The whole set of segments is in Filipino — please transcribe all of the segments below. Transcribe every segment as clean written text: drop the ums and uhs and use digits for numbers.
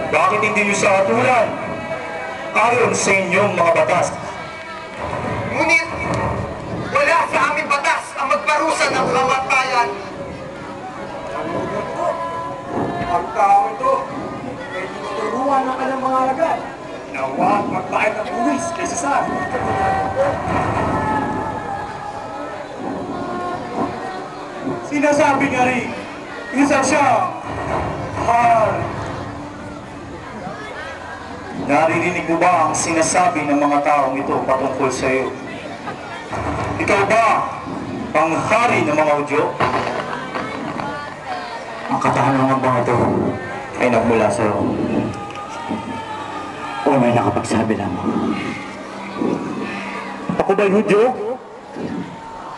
Bakit hindi niyo sa hatulan? Ayon sa inyong mga batas. Ngunit, wala sa aming batas ang magparusa ng kamatayan. Ang tao ito ay tuturuan ng kanyang mga alagad na huwag magbayad ng buwis kay Cesar. Sinasabi nga rin, isa siyang hari. Naririnig mo ba ang sinasabi ng mga taong ito patungkol sa iyo? Ikaw ba ang hari ng mga Hudyo? Ang katanungan bang ito ay nagmula sa iyo? O may nakapagsabi lang? Ako ba'y Hudyo?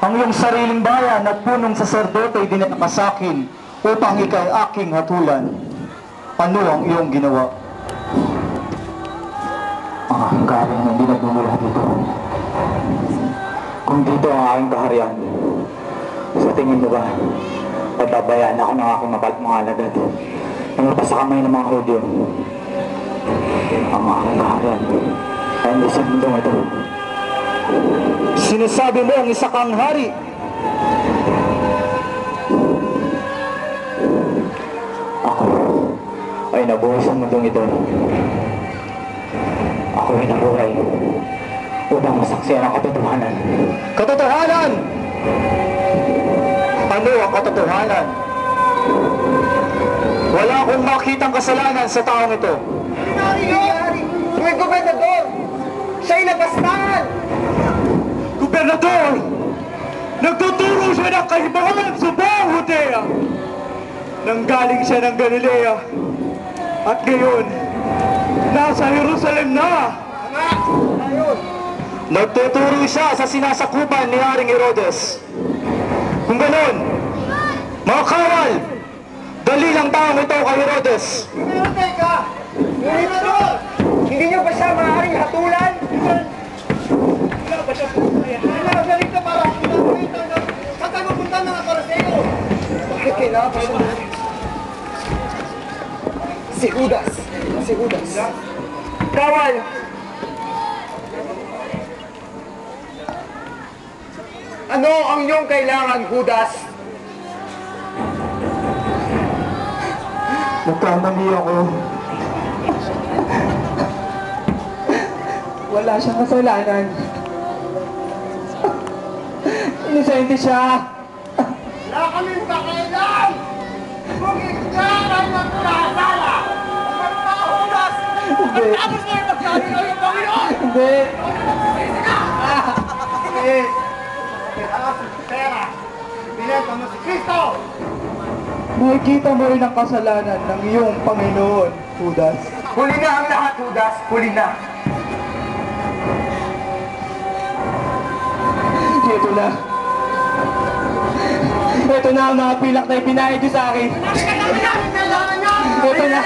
Ang iyong sariling bayan at punong saserdote ay dinala sa akin upang ikay aking hatulan. Ano ang iyong ginawa? Ang aking kaharian hindi nagmumula dito. Kung dito ang aking kaharian, sa tingin mo ba, pagbabayaan ako ng aking mga alagad na mapas sa kamay ng mga Hudyo? Ang aking kaharian ay hindi sa mundong ito. Sinasabi mo ang isa kang hari. Ako ay nabuhay sa mundong ito. Ako ay nabuhay upang masaksihan ang katotohanan. Katotohanan! Ano ang katotohanan? Wala akong makitang kasalanan sa taong ito. May gobernador! Siya'y nabastahan! Gobernador! Nagtuturo siya ng kahibangan sa buong Judea! Nanggaling siya ng Galilea at ngayon, nasa Jerusalem na! Nagtuturo siya sa sinasakupan ni Haring Herodes. Kung ganon, mga kawal, dali lang taong ito kay Herodes. Teka! Gobernador! Hindi niyo ba siya maaaring hatulan? Galing na para saan tayo mapunta mga Paraseo? Bakit kailangan pa siya? Si Judas. Si Judas. Kawal! Ano ang iyong kailangan, Judas? Nagkamali ako. Wala siyang kasalanan. Inosente siya. Wala kaming pakialam! Kung ikaw ay magkasala! Magpahulas! Pagkatapos mo yung magsabi ng iyong Panginoon! Hindi. Hindi! Kailangan sa pera! Binenta mo si Kristo! Nakikita mo rin ang kasalanan ng iyong Panginoon, Judas. Huli na ang lahat, Judas! Huli na! Ito na. Ito na ang mga pilak na ipinahid niyo sa akin. Kailangan niya! Ito na.